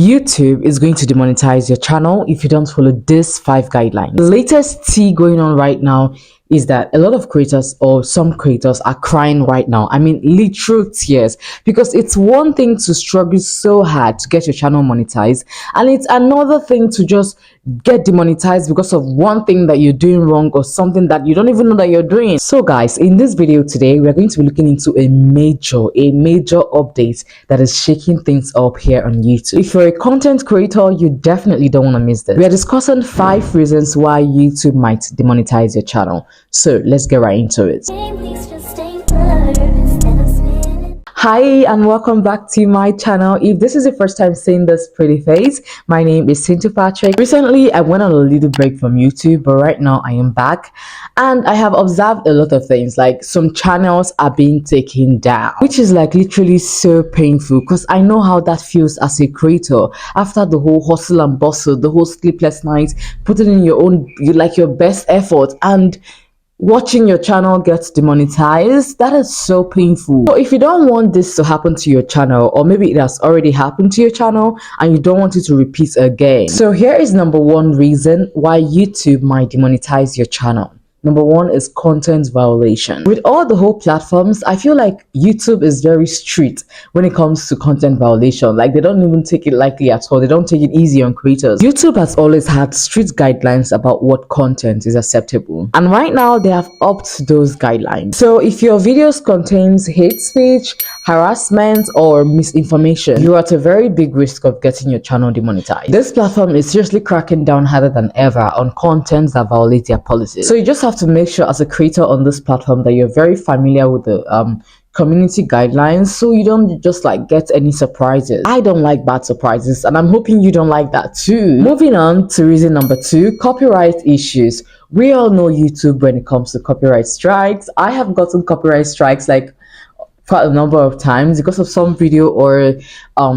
YouTube is going to demonetize your channel if you don't follow these 5 guidelines. The latest tea going on right now is that a lot of creators or some creators are crying right now. I mean, literal tears, because it's one thing to struggle so hard to get your channel monetized, and it's another thing to just get demonetized because of one thing that you're doing wrong or something that you don't even know that you're doing. So guys, in this video today, we're going to be looking into a major update that is shaking things up here on YouTube. If you're a content creator, you definitely don't want to miss this. We are discussing 5 reasons why YouTube might demonetize your channel. So let's get right into it. Hi and welcome back to my channel. If this is the first time seeing this pretty face, my name is Cynthia Patrick. Recently I went on a little break from YouTube, but right now I am back and I have observed a lot of things, like some channels are being taken down, which is like literally so painful, because I know how that feels as a creator after the whole hustle and bustle, the whole sleepless nights, putting in your best effort, and watching your channel gets demonetized. That is so painful. So if you don't want this to happen to your channel, or maybe it has already happened to your channel and you don't want it to repeat again, so here is number 1 reason why YouTube might demonetize your channel. Number 1 is content violation. With all the whole platforms, I feel like YouTube is very strict when it comes to content violation. Like, they don't even take it lightly at all. They don't take it easy on creators. YouTube has always had strict guidelines about what content is acceptable, and right now they have upped those guidelines. So if your videos contains hate speech, harassment, or misinformation, you are at a very big risk of getting your channel demonetized. This platform is seriously cracking down harder than ever on content that violate their policies. So you just have to make sure as a creator on this platform that you're very familiar with the community guidelines, so you don't just like get any surprises. I don't like bad surprises, and I'm hoping you don't like that too. Moving on to reason number 2, copyright issues. We all know YouTube when it comes to copyright strikes. I have gotten copyright strikes like quite a number of times because of some video or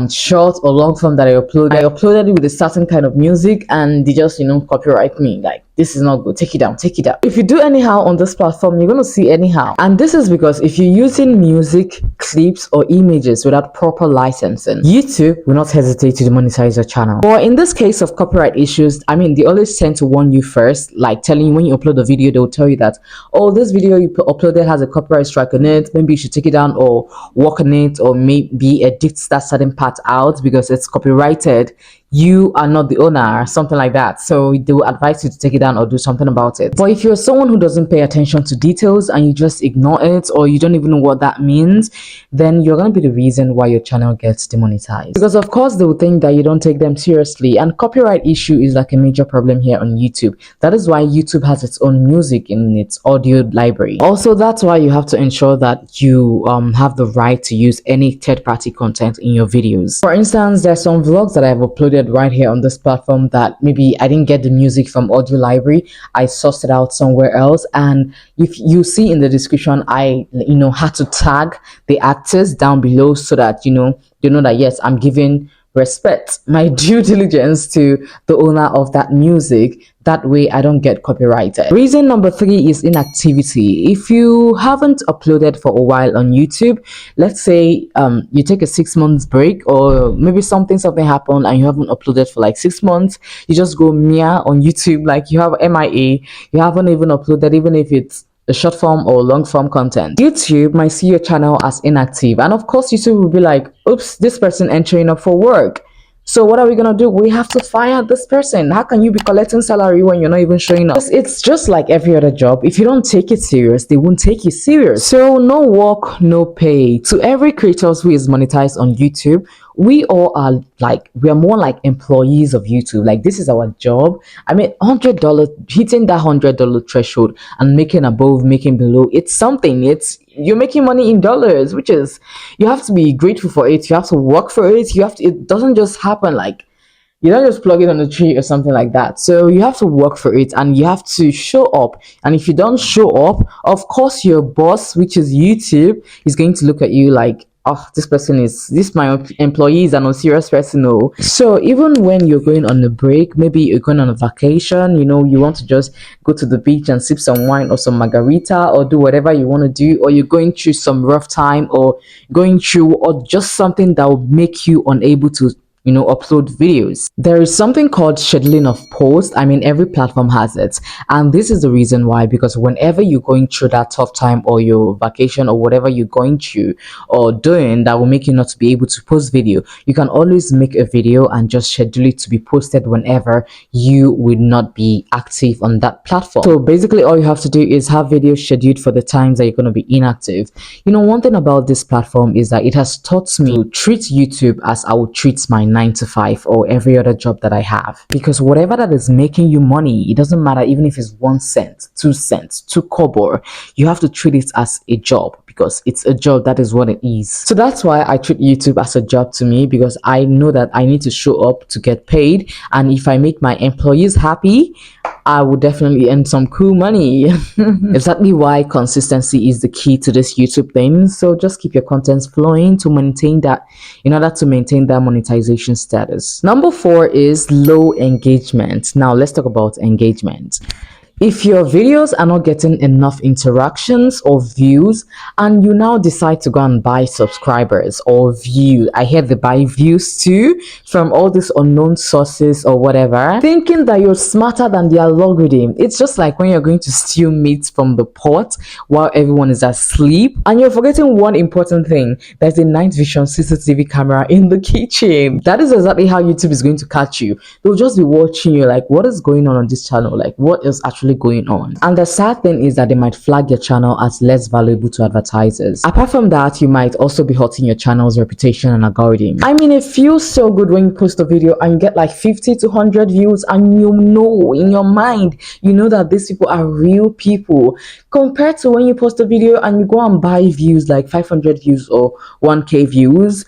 short or long form that I uploaded it with a certain kind of music, and they just copyright me. Like, this is not good, take it down, take it down. If you do anyhow on this platform, you're gonna see anyhow, and this is because if you're using music, clips, or images without proper licensing, YouTube will not hesitate to demonetize your channel. Or in this case of copyright issues, I mean, they always tend to warn you first, like telling you when you upload a video, they'll tell you that, oh, this video you uploaded has a copyright strike on it, maybe you should take it down or work on it, or maybe edit that certain part out because it's copyrighted. You are not the owner, something like that. So they will advise you to take it down or do something about it. But if you're someone who doesn't pay attention to details and you just ignore it, or you don't even know what that means, then you're going to be the reason why your channel gets demonetized. Because of course they will think that you don't take them seriously, and copyright issue is like a major problem here on YouTube. That is why YouTube has its own music in its audio library. Also, that's why you have to ensure that you have the right to use any third-party content in your videos. For instance, there's some vlogs that I've uploaded right here on this platform that maybe I didn't get the music from audio library, I sourced it out somewhere else, and if you see in the description, I had to tag the actors down below so that you know that yes, I'm giving respect, my due diligence to the owner of that music. That way I don't get copyrighted. Reason number 3 is inactivity. If you haven't uploaded for a while on YouTube, let's say you take a 6 months break, or maybe something happened and you haven't uploaded for like 6 months, you just go mia on YouTube, like you have MIA, you haven't even uploaded, even if it's a short form or long form content. YouTube might see your channel as inactive, and of course YouTube will be like, oops, this person ain't showing up for work. So what are we gonna do? We have to fire this person. How can you be collecting salary when you're not even showing up? It's just like every other job. If you don't take it serious, they won't take you serious. So no work, no pay. To every creator who is monetized on YouTube, we all are like, we are more like employees of YouTube. Like, this is our job. I mean, $100, hitting that $100 threshold and making above, making below, it's something. You're making money in dollars, which is, you have to be grateful for it. You have to work for it. It doesn't just happen. Like, you don't just plug it on the tree or something like that. So you have to work for it, and you have to show up. And if you don't show up, of course your boss, which is YouTube, is going to look at you like, oh, this my employee is an unserious person. No. So even when you're going on a break, maybe you're going on a vacation, you want to just go to the beach and sip some wine or some margarita, or do whatever you want to do, or you're going through some rough time, or going through, or just something that will make you unable to upload videos. There is something called scheduling of posts. I mean, every platform has it, and this is the reason why, because whenever you're going through that tough time or your vacation or whatever you're going through or doing that will make you not to be able to post video, you can always make a video and just schedule it to be posted whenever you would not be active on that platform. So basically all you have to do is have videos scheduled for the times that you're going to be inactive. One thing about this platform is that it has taught me to treat YouTube as I would treat my 9 to 5 or every other job that I have, because whatever that is making you money, it doesn't matter even if it's 1 cent, 2 cents, 2 kobo, you have to treat it as a job, because it's a job. That is what it is. So that's why I treat YouTube as a job to me, because I know that I need to show up to get paid, and if I make my employees happy, I will definitely earn some cool money. Exactly why consistency is the key to this YouTube thing. So just keep your contents flowing to maintain that, in order to maintain that monetization status. Number 4 is low engagement. Now let's talk about engagement. If your videos are not getting enough interactions or views, and you now decide to go and buy subscribers or view, I hear they buy views too from all these unknown sources or whatever, thinking that you're smarter than the algorithm. It's just like when you're going to steal meat from the pot while everyone is asleep, and you're forgetting one important thing: there's a night vision CCTV camera in the kitchen. That is exactly how YouTube is going to catch you. They'll just be watching you like, what is going on this channel? Like, what is actually going on? And the sad thing is that they might flag your channel as less valuable to advertisers. Apart from that, you might also be hurting your channel's reputation and algorithm. I mean, it feels so good when you post a video and you get like 50 to 100 views, and in your mind, that these people are real people, compared to when you post a video and you go and buy views like 500 views or 1k views.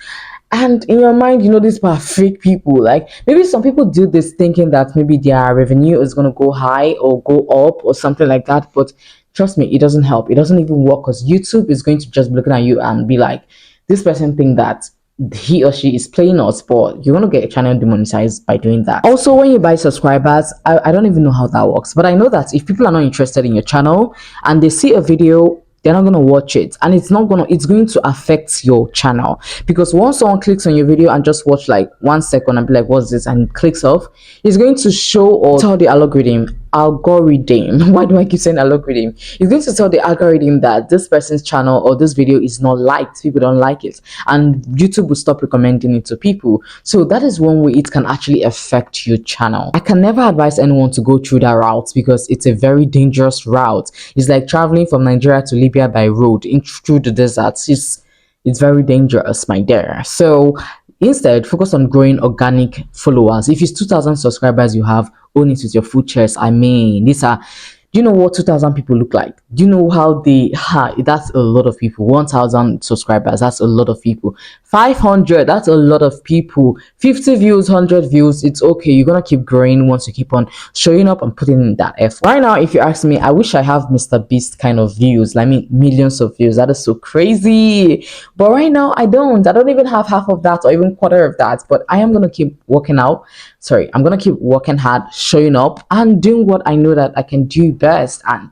And in your mind, these are fake people. Like, maybe some people do this thinking that maybe their revenue is going to go high or go up or something like that. But trust me, it doesn't help. It doesn't even work, because YouTube is going to just be looking at you and be like, this person think that he or she is playing us, but you're going to get a channel demonetized by doing that. Also, when you buy subscribers, I don't even know how that works, but I know that if people are not interested in your channel and they see a video, they're not going to watch it, and it's going to affect your channel, because once someone clicks on your video and just watch like 1 second and be like, what's this, and clicks off, it's going to show or tell the algorithm, why do I keep saying algorithm? It's going to tell the algorithm that this person's channel or this video is not liked, people don't like it, and YouTube will stop recommending it to people. So that is one way it can actually affect your channel. I can never advise anyone to go through that route, because it's a very dangerous route. It's like traveling from Nigeria to Libya by road through the deserts. It's very dangerous, my dear. So instead, focus on growing organic followers. If it's 2,000 subscribers you have, own it with your full chest. I mean, do you know what 2,000 people look like? Do you know how that's a lot of people. 1,000 subscribers, that's a lot of people. 500, that's a lot of people. 50 views, 100 views, it's okay. You're gonna keep growing once you keep on showing up and putting in that effort. Right now, if you ask me, I wish I have Mr. Beast kind of views. I mean, millions of views. That is so crazy. But right now, I don't even have half of that or even quarter of that. But I am gonna keep working out. I'm gonna keep working hard, showing up, and doing what I know that I can do best. And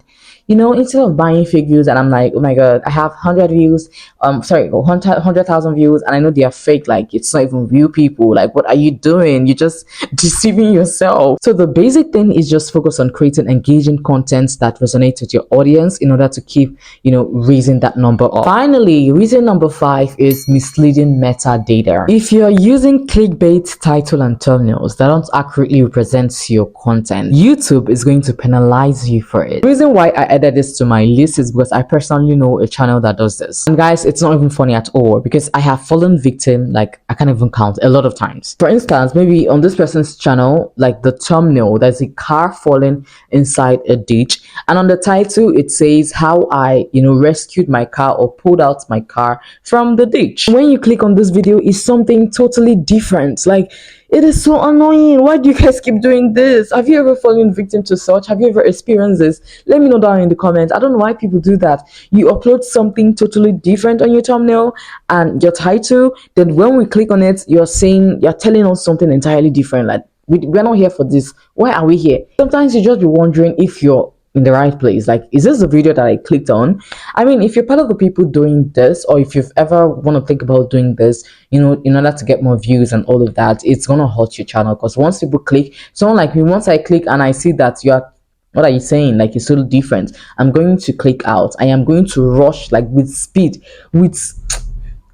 instead of buying fake views and I'm like, oh my god, I have 100 views, 100,000 views, and I know they are fake, like it's not even real people. Like, what are you doing? You're just deceiving yourself. So the basic thing is just focus on creating engaging content that resonates with your audience in order to keep raising that number up. Finally, reason number 5 is misleading metadata. If you're using clickbait title and thumbnails that don't accurately represent your content, YouTube is going to penalize you for it. The reason why I added this to my list is because I personally know a channel that does this, and guys, it's not even funny at all, because I have fallen victim, like I can't even count, a lot of times. For instance, maybe on this person's channel, like the thumbnail, there's a car falling inside a ditch, and on the title it says how I rescued my car or pulled out my car from the ditch. When you click on this video, it's something totally different. Like, it is so annoying. Why do you guys keep doing this? Have you ever fallen victim to such? Have you ever experienced this? Let me know down in the comments. I don't know why people do that. You upload something totally different on your thumbnail and your title, then when we click on it, you're telling us something entirely different. Like, we're not here for this. Why are we here? Sometimes you just be wondering if your in the right place? Like, is this the video that I clicked on? I mean, if you're part of the people doing this, or if you've ever want to think about doing this, in order to get more views and all of that, it's gonna hurt your channel. Because once people click, someone like me, once I click and I see that you are, what are you saying, like, it's so different, I'm going to click out. I am going to rush, like, with speed, with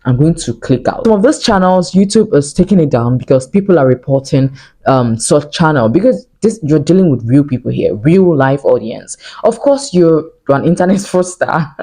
I'm going to click out. Some of those channels, YouTube is taking it down because people are reporting such channel, because you're dealing with real people here, real life audience. Of course, you're an internet fraudster.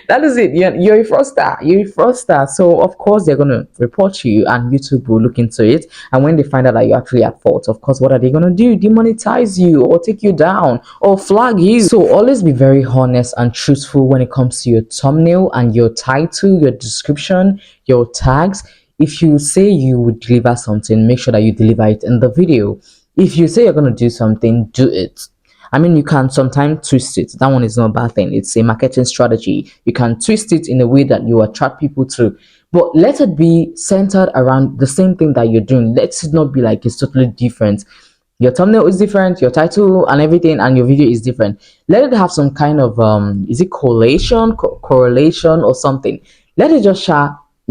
That is it. You're a fraudster. You're a fraudster. So of course they're gonna report you, and YouTube will look into it. And when they find out that you're actually at fault, of course, what are they gonna do? Demonetize you, or take you down, or flag you. So always be very honest and truthful when it comes to your thumbnail and your title, your description, your tags. If you say you would deliver something, make sure that you deliver it in the video. If you say you're going to do something, do it. I mean, you can sometimes twist it. That one is not a bad thing. It's a marketing strategy. You can twist it in a way that you attract people to. But let it be centered around the same thing that you're doing. Let it not be like it's totally different. Your thumbnail is different, your title and everything, and your video is different. Let it have some kind of is it correlation or something. Let it just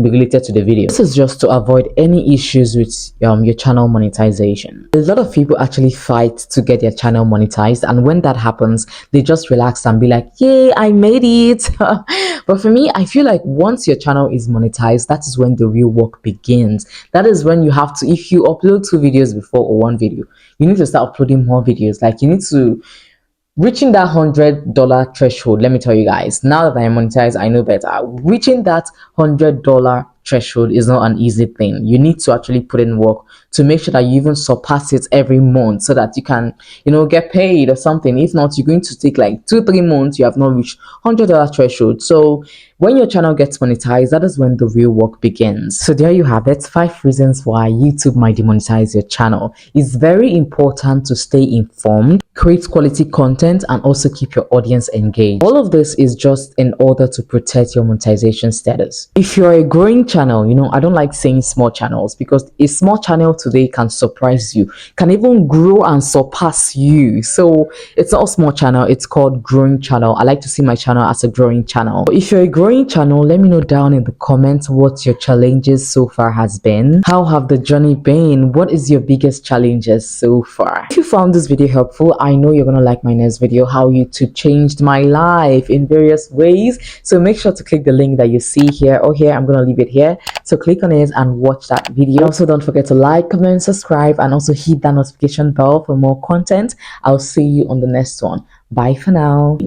be related to the video. This is just to avoid any issues with your channel monetization. A lot of people actually fight to get their channel monetized, and when that happens, they just relax and be like, yay, I made it. But for me, I feel like once your channel is monetized, that is when the real work begins. That is when you have to, if you upload 2 videos before or 1 video, you need to start uploading more videos. Like, you need to reaching that $100 threshold. Let me tell you guys, now that I am monetized, I know better. Reaching that $100 threshold is not an easy thing. You need to actually put in work to make sure that you even surpass it every month, so that you can, get paid or something. If not, you're going to take like 2-3 months, you have not reached $100 threshold. So when your channel gets monetized, that is when the real work begins. So there you have it, 5 reasons why YouTube might demonetize your channel. It's very important to stay informed, create quality content, and also keep your audience engaged. All of this is just in order to protect your monetization status. If you're a growing channel, I don't like saying small channels, because a small channel today can surprise you, can even grow and surpass you. So it's not a small channel, it's called growing channel. I like to see my channel as a growing channel. If you're a growing channel, let me know down in the comments what your challenges so far has been. How have the journey been? What is your biggest challenges so far? If you found this video helpful, I know you're gonna like my next video, how YouTube changed my life in various ways. So make sure to click the link that you see here or here. I'm gonna leave it here, so click on it and watch that video. Also, don't forget to like, comment, subscribe, and also hit that notification bell for more content. I'll see you on the next one. Bye for now.